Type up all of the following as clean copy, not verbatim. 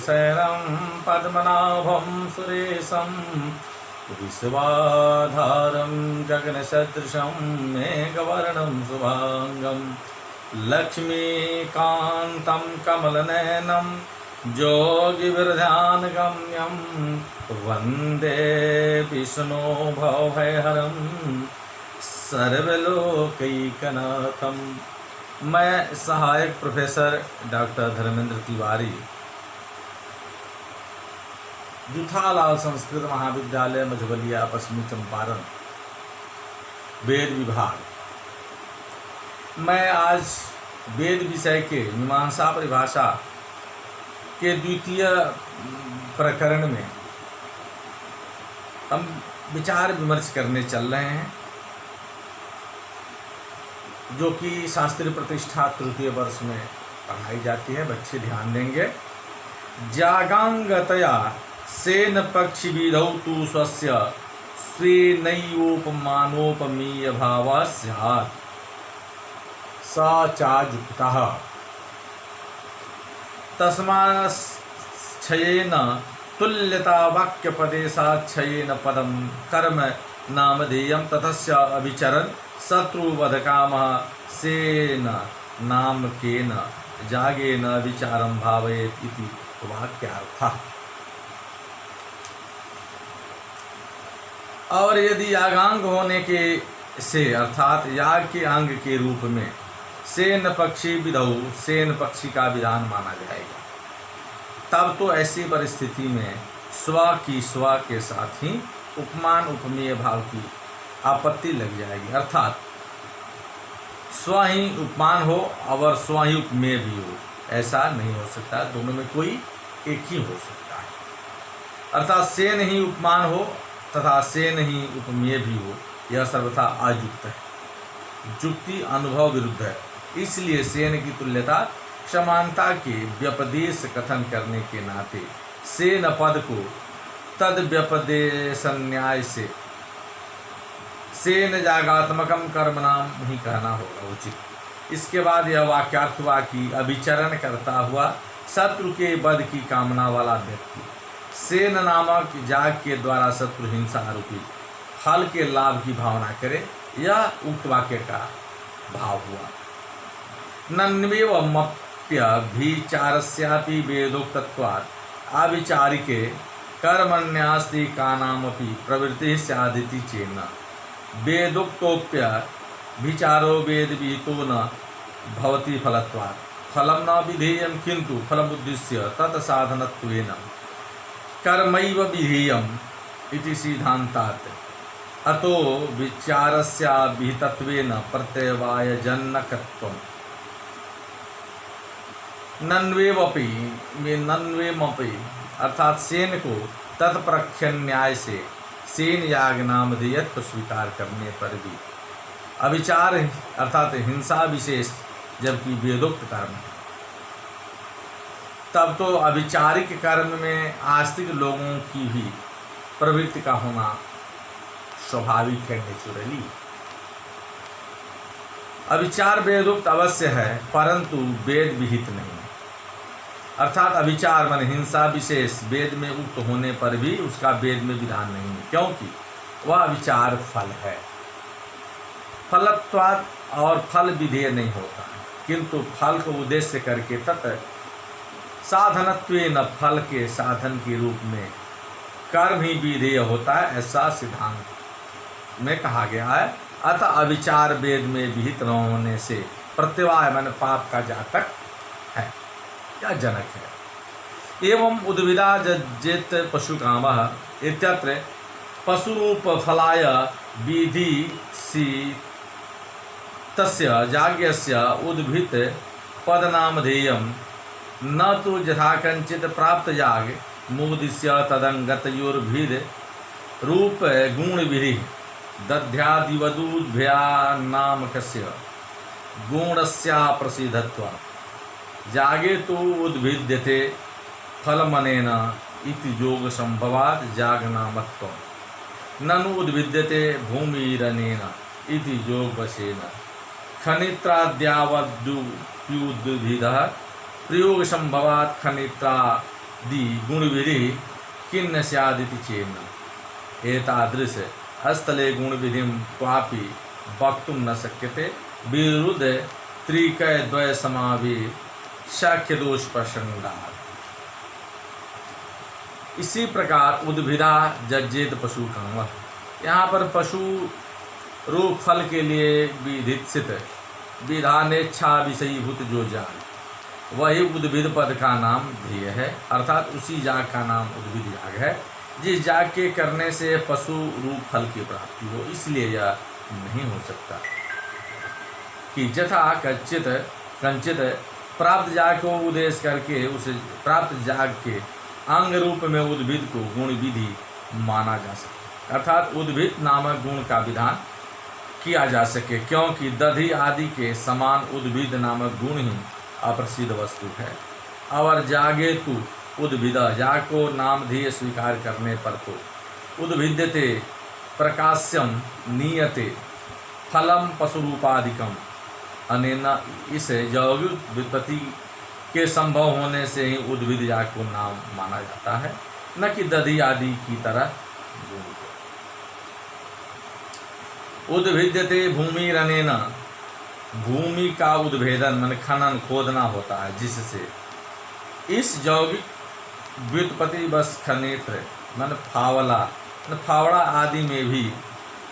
शयनं पद्मनाभं सुरेशं विश्वाधारं गगनसदृशं मेघवर्णं शुभांगं लक्ष्मीकान्तं कमलनयनं योगिविरध्यानगम्यं वन्दे विष्णु भवभयहरं सर्वलोकैकनाथं। मैं सहायक प्रोफेसर डॉक्टर धर्मेंद्र तिवारी, जुठालाल संस्कृत महाविद्यालय मझवलिया, पश्चिमी चंपारण, वेद विभाग। मैं आज वेद विषय के मीमांसा परिभाषा के द्वितीय प्रकरण में हम विचार विमर्श करने चल रहे हैं, जो कि शास्त्रीय प्रतिष्ठा तृतीय वर्ष में पढ़ाई जाती है। बच्चे ध्यान देंगे। जागांगतया सेन पक्षी विधौ तु स्वस्य स्वेनैवोपमानोपमीय भावः स्यात् स चायुक्तः तस्माच्छयेन तुल्यता वाक्यपदेशाच्छयेन पदं कर्म नामधेयं ततस्य अभिचरन् शत्रुवधकामः सेन नामकेन जागेन विचारं भावयेत् इति वाक्यार्थः। और यदि यागांग होने के से अर्थात याग के अंग के रूप में सेन पक्षी विधौ सेन पक्षी का विधान माना जाएगा, तब तो ऐसी परिस्थिति में स्व की स्व के साथ ही उपमान उपमेय भाव की आपत्ति लग जाएगी। अर्थात स्व ही उपमान हो और स्व ही उपमेय भी हो, ऐसा नहीं हो सकता। दोनों में कोई एक ही हो सकता है। अर्थात सेन ही उपमान हो तथा सेन ही उपमेय भी हो, यह सर्वथा अयुक्त है। जुक्ति अनुभव विरुद्ध है। इसलिए सेन की तुल्यता समानता के व्यपदेश कथन करने के नाते सेन पद को तद व्यपदेश न्याय से सेन जागात्मकम कर्म नाम ही कहना होगा उचित। इसके बाद यह वाक्यार्थ हुआ कि अभिचरण करता हुआ शत्रु के वध की कामना वाला व्यक्ति सेन नामक जाग के द्वारा शत्रु हिंसा रूपी फल के लाभ की भावना करे, यह उक्त वाक्य का भाव हुआ। नन्वेवमप्यभिचारस्यापि वेदोक्तत्वात् अविचारिके कर्मण्यस्ति कानामपि प्रवृत्तिः स्यादिति चेन्न वेदोक्तोऽप्यभिचारो वेदविहितो न भवति फलत्वात् फलं न विधेयं किन्तु फलमुद्दिश्य तत्साधनत्वेन कर्मैव विधेयम् इति सिद्धान्तात् अतो विचारस्य विहितत्वेन प्रत्यवायजनकत्वम्। नन्वेमपि अर्थात सेन को तत्प्रख्य न्याय से सेन याग नामधेयत्व स्वीकार करने पर भी अविचार अर्थात हिंसा विशेष जबकि वेदोक्त कर्म है, तब तो अविचारिक कर्म में आस्तिक लोगों की भी प्रवृत्ति का होना स्वाभाविक है, नेचुरली। अविचार वेदोक्त अवश्य है परंतु वेद विहित नहीं। अर्थात अविचार मन हिंसा विशेष वेद में उक्त होने पर भी उसका वेद में विधान नहीं है, क्योंकि वह विचार फल है। फलत्वात् और फल विधेय नहीं होता है, किंतु फल को उद्देश्य करके तत् साधनत्वेन फल के साधन के रूप में कर्म ही विधेय होता है, ऐसा सिद्धांत में कहा गया है। अतः अविचार वेद में विहित न होने से प्रत्यवाय मन पाप का जातक है या जनक है। एवं उद्भिदा जज्जेत पशु काम इत्यत्र पशुरूप फलाय विधि सी तस्य जाग्यस्य उद्भित पदनामधेयं न तो यथा कञ्चित् प्राप्त याग मोदिष्य तदंगतयोर्भिद रूप गुण विधि दध्यादिवदुभ्यानामकस्य गुणस्या प्रसिद्धत्वात् जागे तो उद्भिद्यते फलमनेन इति योग संभवात् जागनामत्वम् ननु उद्भिद्यते भूमिरनेन इति योग वशेन खनित्राद्यावद्युद्भिदः प्रयोग संभवात् खनित्रा दी गुण विधि किन्न स्यादिति चेन्न एतादृश स्थले गुण विधिं क्वापि वक्तुं न शक्यते विरुद्ध त्रिकय द्वय समावेश शाख्य दोष प्रसंगात्। इसी प्रकार उद्भिदा जज्जेत पशु काम, यहाँ पर पशु रूप फल के लिए विधित विधानेच्छा विषयीभूत जो जाग वही उद्भिद पद का नाम ध्येय है, अर्थात उसी जाग का नाम उद्भिद जाग है जिस जाग के करने से पशु रूप फल की प्राप्ति हो। इसलिए यह नहीं हो सकता कि यथा कंचित प्राप्त जाग को उद्देश्य करके उस प्राप्त जाग के अंग रूप में उद्भिद को गुण विधि माना जा सके, अर्थात उद्भिद नामक गुण का विधान किया जा सके, क्योंकि दधि आदि के समान उद्भिद नामक गुण ही अप्रसिद्ध वस्तु है। और जागे तु उद्भिद, जाग को नामधेय स्वीकार करने पर तो उद्भिद्यते प्रकाश्यम नीयते फलम पशुरूपाधिकम, अनेन इस यौगिक व्युत्पत्ति के संभव होने से ही उद्भिद जाग को नाम माना जाता है, न कि दधि आदि की तरह गुण को। उद्भिद्यते भूमिरनेन, भूमि का उद्भेदन मन खनन खोदना होता है, जिससे इस यौगिक व्युत्पत्ति बस खनेत्र मन फावड़ा आदि में भी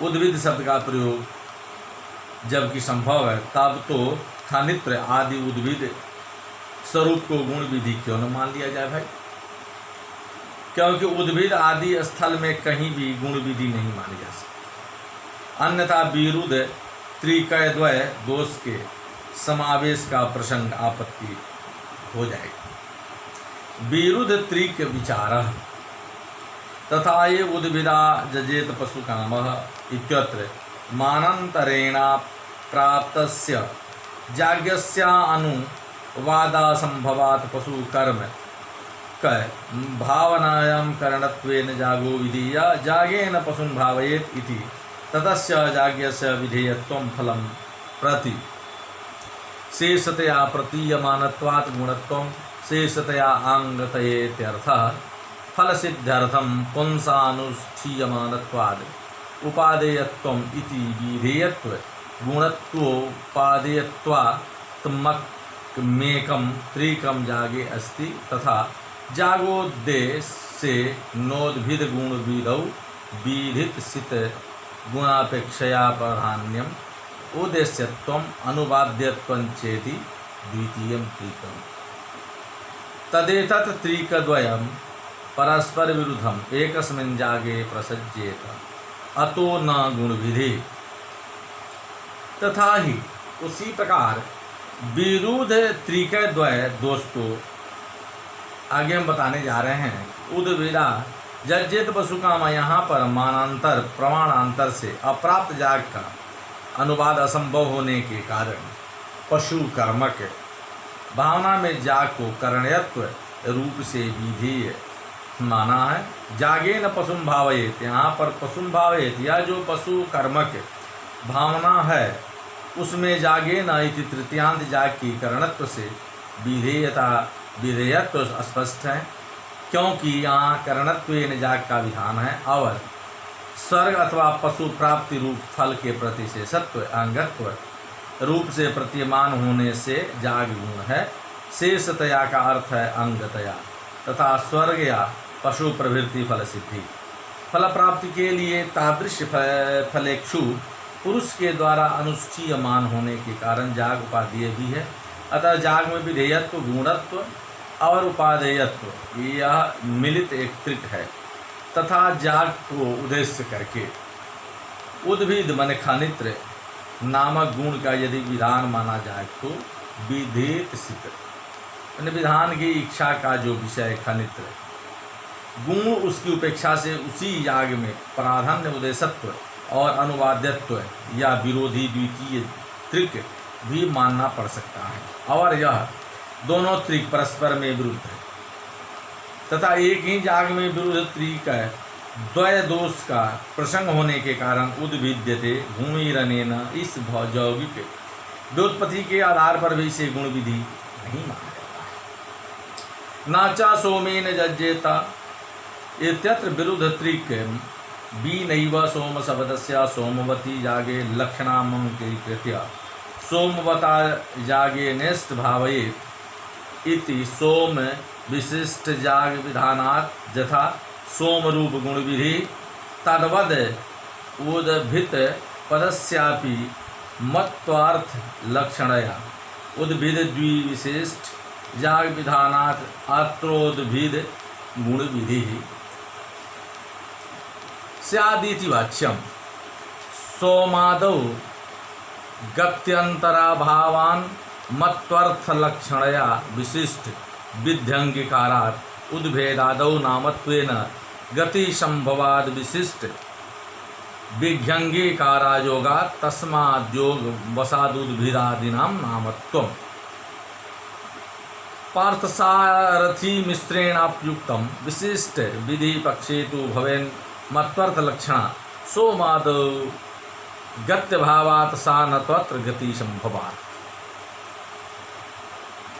उद्भिद शब्द का प्रयोग जबकि संभव है, तब तो खनित्र आदि उद्भिद स्वरूप को गुण विधि क्यों न मान लिया जाए भाई, क्योंकि उद्भिद आदि स्थल में कहीं भी गुण विधि नहीं मानी जा सकती, अन्यथा विरुद्ध त्रिकय द्वय दोष के समावेश का प्रसंग आपत्ति हो जाएगा। विरुद्ध त्रिक विचार तथा ये उद्भिदा जजेत पशु काम इत्यत्र मानंतरेणा प्राप्तस्य जाग्यस्य अनुवादा संभवात् पशु कर्म क भावनायां करणत्वेन जागो विधीय जागेन पशुं भावयेत् इति ततस्य जाग्यस्य विधेयत्वं फलं प्रति शेषतया प्रतीयमानत्वात् गुणत्वं शेषतया आंगतयेत्यर्थः फलसिद्ध्यर्थं पुंसानुष्ठीयमानत्वाद् उपादेयत्वम् इति विधेयत्व गुणत्वोपादेयत्वात्मकमेकं त्रिकं जागे अस्ति, तथा जागोद्देश्ये नोद्भिद गुण विधौ विधित सित गुणापेक्षया प्राधान्यम उद्देश्यत्वम् अनुवाद्यत्वं चेति द्वितीयं त्रिकम्। तदेतत् त्रिकद्वयं परस्पर विरुद्धम एकस्मिन् जागे प्रसज्येत अतो न गुण विधि। तथा ही उसी प्रकार विरुद्ध त्रिकय द्वय दोष को आगे हम बताने जा रहे हैं। उद्भिदा जज्जेत पशु काम, यहाँ पर मानांतर प्रमाणांतर से अप्राप्त जाग का अनुवाद असंभव होने के कारण पशु कर्मक भावना में जाग को करणयत्व रूप से विधेय माना है। जागे न पशुम भावयेत, यहाँ पर पशुम भावयेत या जो पशु कर्मक भावना है उसमें जागे न इति तृतीयांत जाग की करणत्व से विधेयत्व स्पष्ट है, क्योंकि यहाँ करणत्वेन जाग का विधान है और स्वर्ग अथवा पशु प्राप्ति रूप फल के प्रति से सत्व अंगत्व रूप से प्रतीयमान होने से जाग गुण है। शेषतया का अर्थ है अंगतया, तथा स्वर्ग या पशु प्रवृत्ति फल सिद्धि। फल प्राप्ति के लिए तादृश फलेक्षु पुरुष के द्वारा अनुष्ठीयमान होने के कारण जाग उपादेय भी है। अतः जाग में विधेयत्व गुणत्व और उपादेयत्व यह मिलित एक त्रिक है, तथा जाग को उद्देश्य करके उद्भिद मन खनित्र नामक गुण का यदि विधान माना जाए तो विधेत सिद्ध, विधान की इच्छा का जो विषय खनित्र गुण उसकी उपेक्षा से उसी याग में प्राधान्य उद्देश्यत्व और अनुवाद्यत्व या विरोधी द्वितीय त्रिक भी मानना पड़ सकता है, और यह दोनों त्रिक परस्पर में विरुद्ध है तथा एक ही जाग में विरुद्ध त्रिक द्वय दोष का प्रसंग होने के कारण उद्भिद्यते भूमिरनेन इस यौगिक व्युत्पत्ति के आधार पर भी इसे गुण विधि नहीं माना जाता है। नाचा सोमेन जज्जेता इत्यत्र विरुद्ध त्रिक बीनैव सोम शब्दस्य सोमवती जागे लक्षणामंकृत्य सोमवता जागे नेस्ट भावयेत् इति सोम विशिष्ट जाग विधानात् यथा सोम रूप गुण विधि तद्वद उद्भित पदस्यापि मत्वार्थ लक्षणया उद्भिद द्विविशिष्ट जाग विधानात् अत्रोद्भिद गुण विधि स्यादिति वाच्यम। सोमादौ गत्यंतराभावान् मत्वर्थ लक्षणया विशिष्ट विध्यंगिकारात् उद्भेदादौ नामत्वेन गति संभवाद विशिष्ट विध्यंगिकारायोगात् तस्माद्योग वसादुद्भिदादीनां नामत्वम्। पार्थसारथी मिश्रेणाप्युक्तं विशिष्ट विधि पक्षे तु भवेन् मत्वर्थ लक्षण सोमादौ गत्यभावात् सा न तत्र गति संभवात्।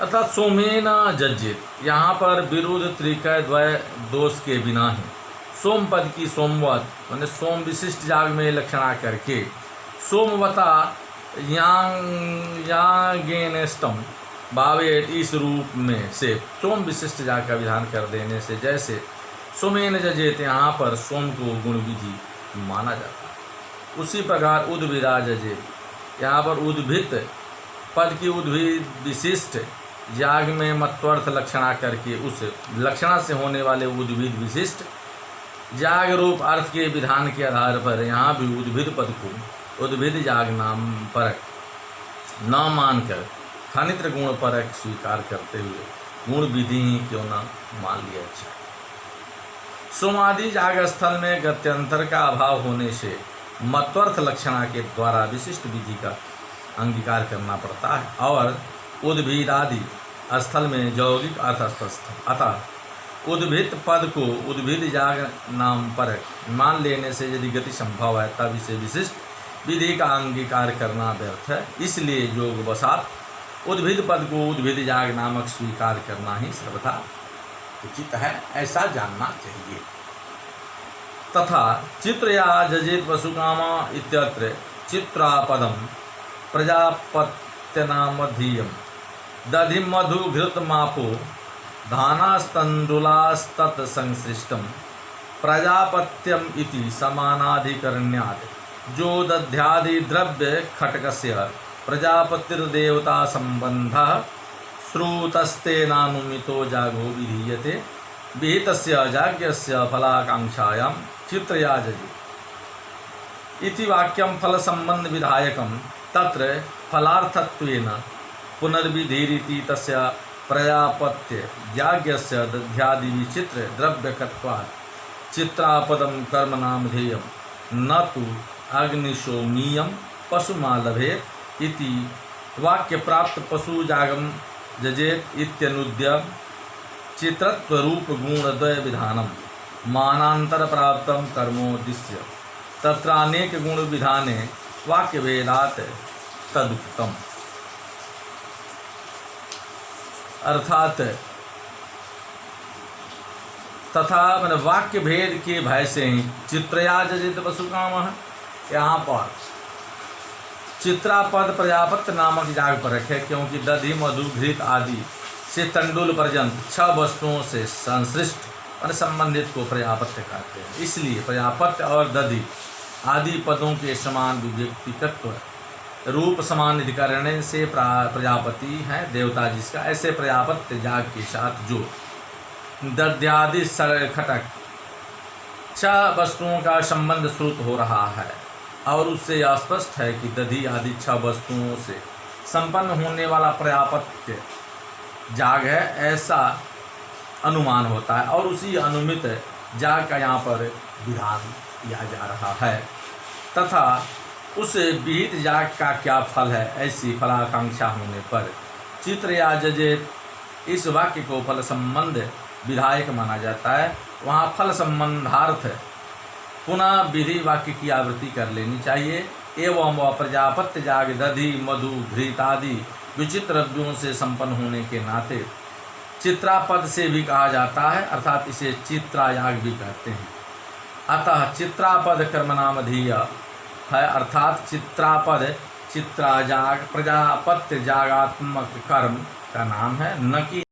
अर्थात सोमेन जज्जित यहाँ पर विरुद्ध त्रिकय द्वय दोष के बिना ही सोम पद की सोमवत मैंने सोम विशिष्ट जाग में लक्षणा करके सोमवता यांगेनेष्टम भावेत इस रूप में से सोम विशिष्ट जाग का विधान कर देने से जैसे सोमेन जजेत यहाँ पर सोम को गुण विधि माना जाता है, उसी प्रकार उद्भिदा जजेत यहाँ पर उद्भित पद की उद्भिद विशिष्ट जाग में मत्वर्थ लक्षणा करके उस लक्षणा से होने वाले उद्भिद विशिष्ट जाग रूप अर्थ के विधान के आधार पर यहाँ भी उद्भिद पद को उद्भिद जाग नाम परक न मानकर खनित्र गुण परक स्वीकार करते हुए गुण विधि ही क्यों न मान लिया जाए। सोमादि जाग स्थल में गत्यंतर का अभाव होने से मत्वर्थ लक्षणा के द्वारा विशिष्ट विधि का अंगीकार करना पड़ता है और उद्भिदादि स्थल में यौगिक अर्थ स्पष्ट। अतः उद्भिद पद को उद्भिद जाग नाम पर मान लेने से यदि गति संभव है तब इसे विशिष्ट विधि का अंगीकार करना व्यर्थ है। इसलिए योग वसात उद्भिद पद को उद्भिद जाग नामक स्वीकार करना ही सर्वथा उचित है, ऐसा जानना चाहिए। तथा चित्र या जजेत वसुकामा इत्यत्र चित्रापदम प्रजापत्यनामधीयम दधि मधु घृत मापो धानास्तंडुलास्तत् संसृष्टम प्रजापत्यम इति समानाधिकरण्यात् जो दध्यादि द्रव्य खटकस्य प्रजापतिर्देवता संबंधः श्रुतस्तेनानुमितो जागो विधीयते विहितस्य जाग्यस्य फलाकांक्षायां चित्रया जजे इति वाक्यं फल संबंध विधायकं तत्र फलार्थत्वेन पुनर्विधिरिति तस्य प्रजापत्य याज्ञस्य दध्यादि विचित्र द्रव्यकत्वात् चित्रापदं कर्म नामधेयं न तु अग्निशोमीयं पशुमा लभेत् इति वाक्य प्राप्त पशु जागम जजेत इत्यनुद्य चित्रत्व रूप गुणद्वय विधानम मानांतर प्राप्तम कर्मोद्दिश्य तत्रानेक गुण विधाने वाक्य भेदात तदुक्तम। अर्थात तथा मैंने वाक्य भेद के भय से ही चित्रया जजित वसुकाम है। यहाँ पर चित्रापद प्रजापत्य नामक जाग पर रखे क्योंकि दधि मधु घृत आदि से तंडुल पर्यंत 6 वस्तुओं से संश्लिष्ट और संबंधित को प्रजापत्य कहते हैं। इसलिए प्रजापत्य और दधि आदि पदों के समान विव्यक्तिकत्व रूप समानाधिकरण से प्रजापति हैं देवता जिसका, ऐसे प्रजापत्य जाग के साथ जो दध्यादि खटक 6 वस्तुओं का संबंध श्रुत हो रहा है और उससे स्पष्ट है कि दधि आदि 6 वस्तुओं से संपन्न होने वाला प्रजापत्य जाग है, ऐसा अनुमान होता है और उसी अनुमित जाग का यहाँ पर विधान किया जा रहा है। तथा उस विहित जाग का क्या फल है, ऐसी फलाकांक्षा होने पर चित्र या जजेत इस वाक्य को फल संबंध विधायक माना जाता है। वहाँ फल संबंधार्थ पुनः विधि वाक्य की आवृत्ति कर लेनी चाहिए। एवं वह प्रजापत्य जाग दधि मधु घृत आदि विचित्र द्रव्यों से संपन्न होने के नाते चित्रापद से भी कहा जाता है, अर्थात इसे चित्रायाग भी कहते हैं। अतः चित्रापद कर्म नामधेय है, अर्थात चित्रापद चित्राजाग प्रजापत्य जागात्मक कर्म का नाम है, न कि